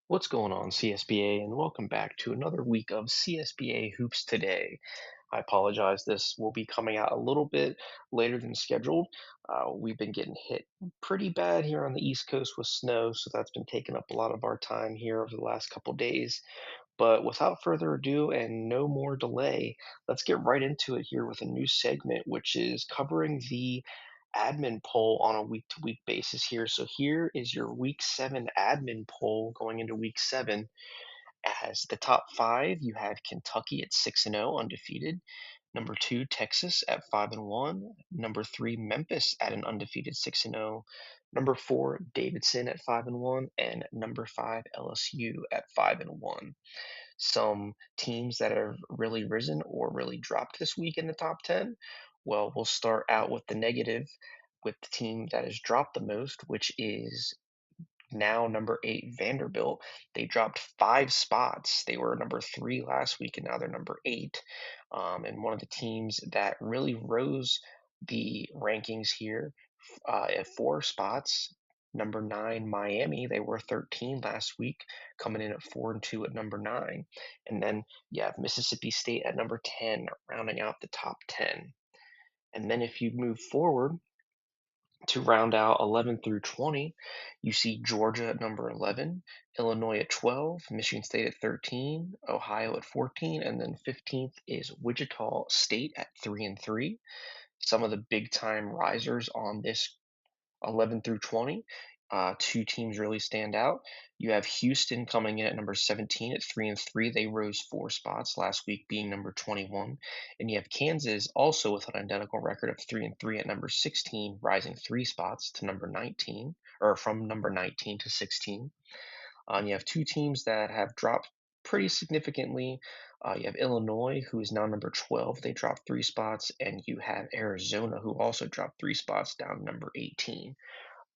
What's going on, CSBA, and welcome back to another week of CSBA Hoops Today. I apologize, this will be coming out a little bit later than scheduled. We've been getting hit pretty bad here on the East Coast with snow, so that's been taking up a lot of our time here over the last couple days. But without further ado and no more delay, let's get right into it here with a new segment, which is covering the admin poll on a week to week basis here. So here is your week 7 admin poll going into week 7. As the top five, you have Kentucky at 6-0, undefeated. Number two, Texas at 5-1. Number three, Memphis at an undefeated 6-0. Number four, Davidson at 5-1, and number five, LSU at 5-1. Some teams that have really risen or really dropped this week in the top 10. Well, we'll start out with the negative with the team that has dropped the most, which is now number 8 Vanderbilt. They dropped 5 spots. They were number 3 last week, and now they're number 8. And one of the teams that really rose the rankings here at 4 spots. Number 9 Miami. They were 13 last week, coming in at 4-2 at number 9. And then you have Mississippi State at number 10, rounding out the top 10. And then if you move forward to round out 11 through 20, you see Georgia at number 11, Illinois at 12, Michigan State at 13, Ohio at 14, and then 15th is Wichita State at 3-3. Some of the big time risers on this 11 through 20. Two teams really stand out. You have Houston coming in at number 17 at 3-3. They rose 4 spots last week, being number 21. And you have Kansas also with an identical record of 3-3 at number 16, rising 3 spots to number 19, or from number 19 to 16. And you have two teams that have dropped pretty significantly. You have Illinois, who is now number 12. They dropped 3 spots. And you have Arizona, who also dropped 3 spots down to number 18.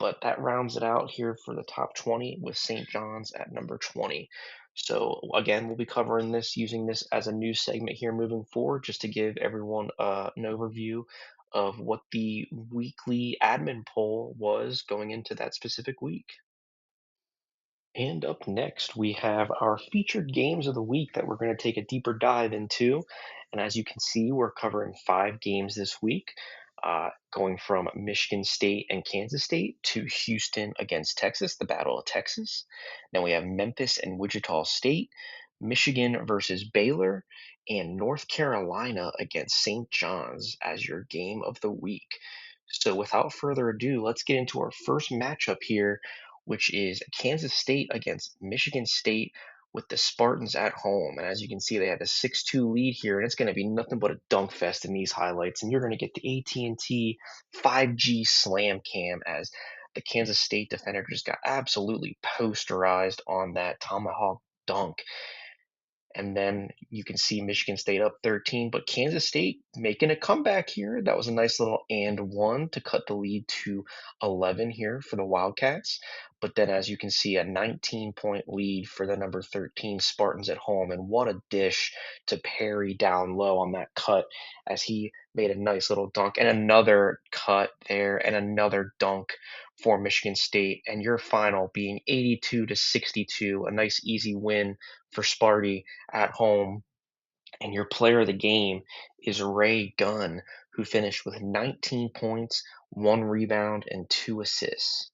But that rounds it out here for the top 20 with St. John's at number 20. So again, we'll be covering this, using this as a new segment here moving forward, just to give everyone an overview of what the weekly admin poll was going into that specific week. And up next, we have our featured games of the week that we're going to take a deeper dive into. And as you can see, we're covering 5 games this week, going from Michigan State and Kansas State to Houston against Texas, the Battle of Texas. Then we have Memphis and Wichita State, Michigan versus Baylor, and North Carolina against St. John's as your game of the week. So without further ado, let's get into our first matchup here, which is Kansas State against Michigan State with the Spartans at home. And as you can see, they have a 6-2 lead here, and it's going to be nothing but a dunk fest in these highlights. And you're going to get the AT&T 5G Slam Cam as the Kansas State defender just got absolutely posterized on that tomahawk dunk. And then you can see Michigan State up 13, but Kansas State making a comeback here. That was a nice little and one to cut the lead to 11 here for the Wildcats. But then, as you can see, a 19-point lead for the number 13 Spartans at home. And what a dish to Perry down low on that cut as he made a nice little dunk, and another cut there, and another dunk for Michigan State. And your final being 82-62, a nice easy win for Sparty at home. And your player of the game is Ray Gunn, who finished with 19 points, 1 rebound, and 2 assists.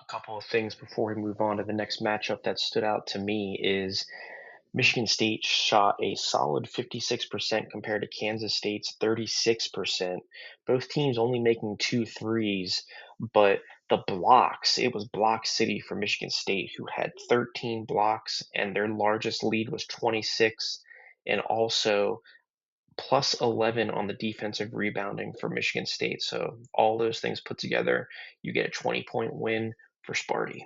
A couple of things before we move on to the next matchup that stood out to me is Michigan State shot a solid 56% compared to Kansas State's 36%. Both teams only making 2 threes, but the blocks, it was block city for Michigan State, who had 13 blocks, and their largest lead was 26, and also plus 11 on the defensive rebounding for Michigan State. So all those things put together, you get a 20-point win for Sparty.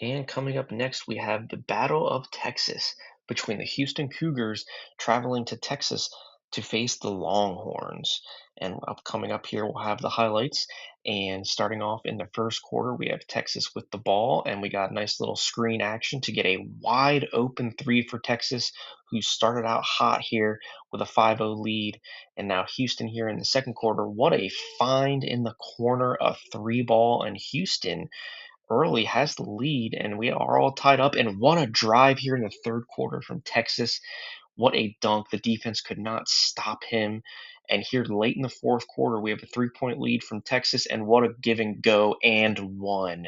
And coming up next, we have the Battle of Texas between the Houston Cougars traveling to Texas to face the Longhorns. And coming up here, we'll have the highlights. And starting off in the first quarter, we have Texas with the ball, and we got nice little screen action to get a wide open three for Texas, who started out hot here with a 5-0 lead. And now Houston here in the second quarter. What a find in the corner, a three ball, and Houston early, has the lead, and we are all tied up. And what a drive here in the third quarter from Texas. What a dunk. The defense could not stop him. And here late in the fourth quarter, we have a 3-point lead from Texas, and what a give and go and one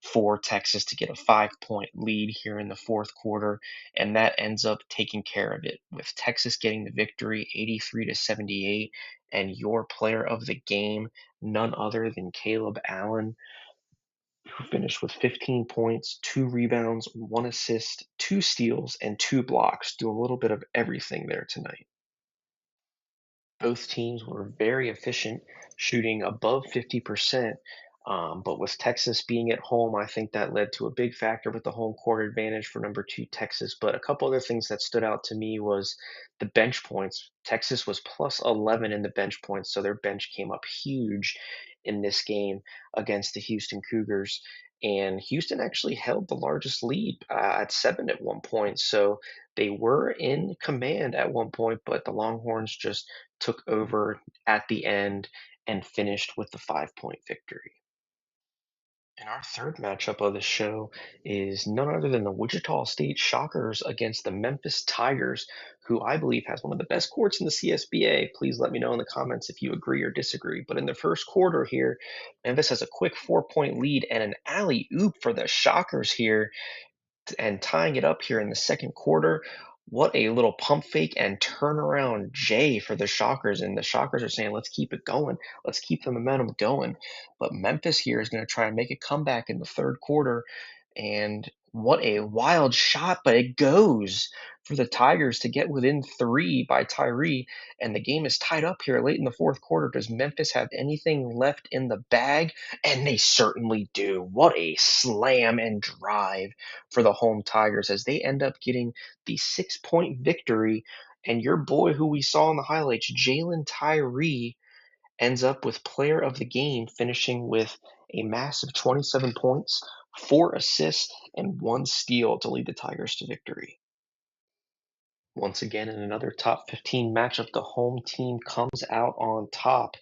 for Texas to get a 5-point lead here in the fourth quarter, and that ends up taking care of it with Texas getting the victory 83-78, and your player of the game, none other than Caleb Allen, who finished with 15 points, 2 rebounds, 1 assist, 2 steals, and 2 blocks, doing a little bit of everything there tonight. Both teams were very efficient, shooting above 50%. But with Texas being at home, I think that led to a big factor with the home court advantage for number two Texas. But a couple other things that stood out to me was the bench points. Texas was plus 11 in the bench points, so their bench came up huge in this game against the Houston Cougars. And Houston actually held the largest lead at 7 at one point. So they were in command at one point, but the Longhorns just took over at the end and finished with the 5-point victory. And our third matchup of the show is none other than the Wichita State Shockers against the Memphis Tigers, who I believe has one of the best courts in the CSBA. Please let me know in the comments if you agree or disagree. But in the first quarter here, Memphis has a quick 4-point lead and an alley oop for the Shockers here and tying it up here in the second quarter. What a little pump fake and turnaround J for the Shockers. And the Shockers are saying, let's keep it going. Let's keep the momentum going. But Memphis here is going to try and make a comeback in the third quarter. And what a wild shot, but it goes for the Tigers to get within 3 by Tyree. And the game is tied up here late in the fourth quarter. Does Memphis have anything left in the bag? And they certainly do. What a slam and drive for the home Tigers as they end up getting the 6-point victory. And your boy, who we saw in the highlights, Jalen Tyree, ends up with player of the game, finishing with a massive 27 points, 4 assists, and 1 steal to lead the Tigers to victory. Once again, in another top 15 matchup, the home team comes out on top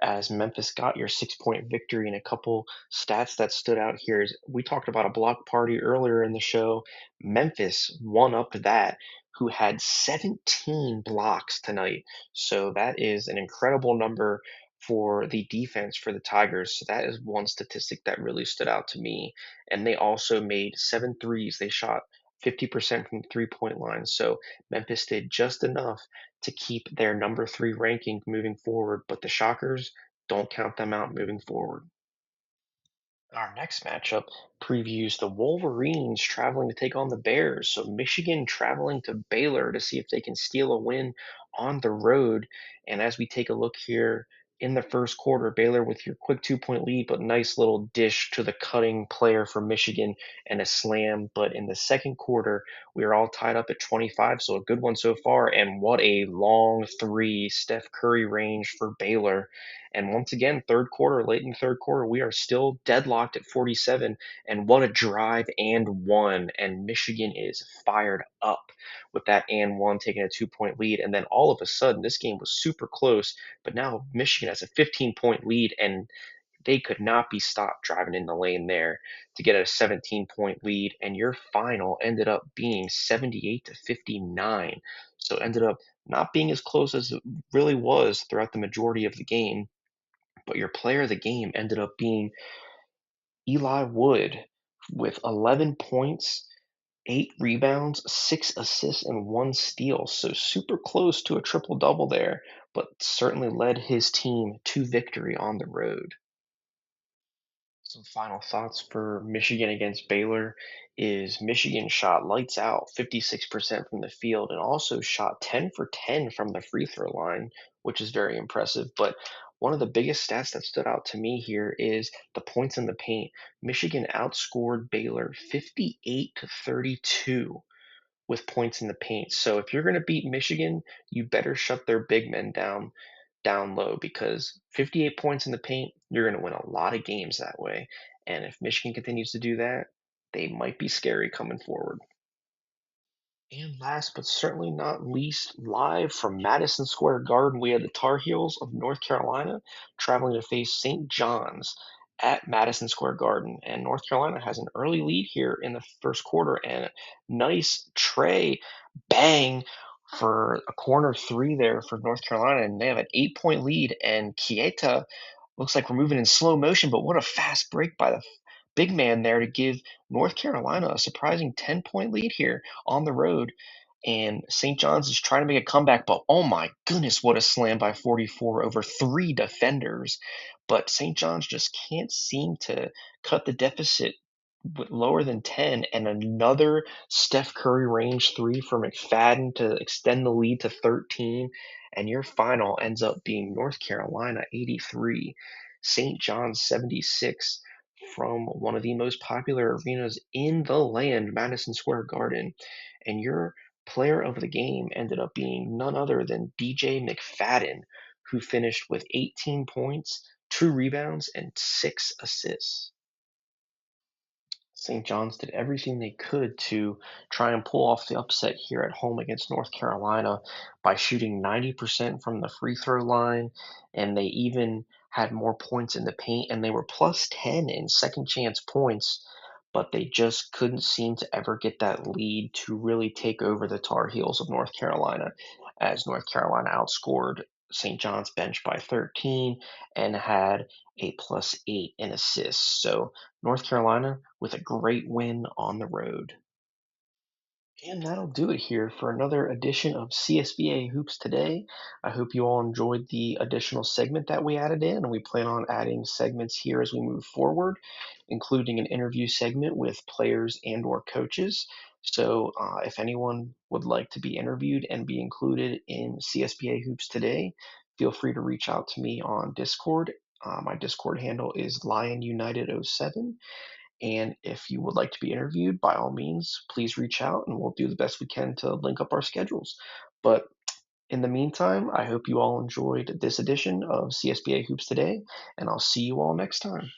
as Memphis got your 6-point victory. And a couple stats that stood out here is we talked about a block party earlier in the show. Memphis won up to that, who had 17 blocks tonight. So that is an incredible number for the defense for the Tigers. So that is one statistic that really stood out to me. And they also made 7 threes. They shot 50% from the 3-point line. So Memphis did just enough to keep their number 3 ranking moving forward, but the Shockers, don't count them out moving forward. Our next matchup previews the Wolverines traveling to take on the Bears. So Michigan traveling to Baylor to see if they can steal a win on the road. And as we take a look here in the first quarter, Baylor with your quick 2-point lead, but nice little dish to the cutting player for Michigan and a slam. But in the second quarter, we are all tied up at 25, so a good one so far. And what a long three, Steph Curry range for Baylor. And once again, third quarter, late in the third quarter, we are still deadlocked at 47. And what a drive and one. And Michigan is fired up with that and one, taking a 2-point lead. And then all of a sudden, this game was super close. But now Michigan has a 15-point lead, and they could not be stopped driving in the lane there to get a 17-point lead. And your final ended up being 78-59. So it ended up not being as close as it really was throughout the majority of the game, but your player of the game ended up being Eli Wood with 11 points, 8 rebounds, 6 assists, and 1 steal. So super close to a triple double there, but certainly led his team to victory on the road. Some final thoughts for Michigan against Baylor is Michigan shot lights out 56% from the field and also shot 10 for 10 from the free throw line, which is very impressive. But one of the biggest stats that stood out to me here is the points in the paint. Michigan outscored Baylor 58-32 with points in the paint. So if you're going to beat Michigan, you better shut their big men down low because 58 points in the paint, you're going to win a lot of games that way. And if Michigan continues to do that, they might be scary coming forward. And last but certainly not least, live from Madison Square Garden, we had the Tar Heels of North Carolina traveling to face St. John's. at Madison Square Garden. And North Carolina has an early lead here in the first quarter, and a nice tray bang for a corner three there for North Carolina. And they have an 8-point lead. And Kieta looks like we're moving in slow motion, but what a fast break by the big man there to give North Carolina a surprising 10-point lead here on the road. And St. John's is trying to make a comeback, but oh my goodness, what a slam by 44 over three defenders. But St. John's just can't seem to cut the deficit lower than 10. And another Steph Curry range three for McFadden to extend the lead to 13. And your final ends up being North Carolina 83, St. John's 76 from one of the most popular arenas in the land, Madison Square Garden. And your player of the game ended up being none other than DJ McFadden, who finished with 18 points, 2 rebounds, and 6 assists. St. John's did everything they could to try and pull off the upset here at home against North Carolina by shooting 90% from the free throw line, and they even had more points in the paint, and they were plus 10 in second chance points, but they just couldn't seem to ever get that lead to really take over the Tar Heels of North Carolina, as North Carolina outscored St. John's bench by 13 and had a plus 8 in assists. So North Carolina with a great win on the road. And that'll do it here for another edition of CSBA Hoops Today. I hope you all enjoyed the additional segment that we added in, and we plan on adding segments here as we move forward, including an interview segment with players and or coaches. So if anyone would like to be interviewed and be included in CSBA Hoops Today, feel free to reach out to me on Discord. My Discord handle is LionUnited07. And if you would like to be interviewed, by all means, please reach out and we'll do the best we can to link up our schedules. But in the meantime, I hope you all enjoyed this edition of CSBA Hoops Today, and I'll see you all next time.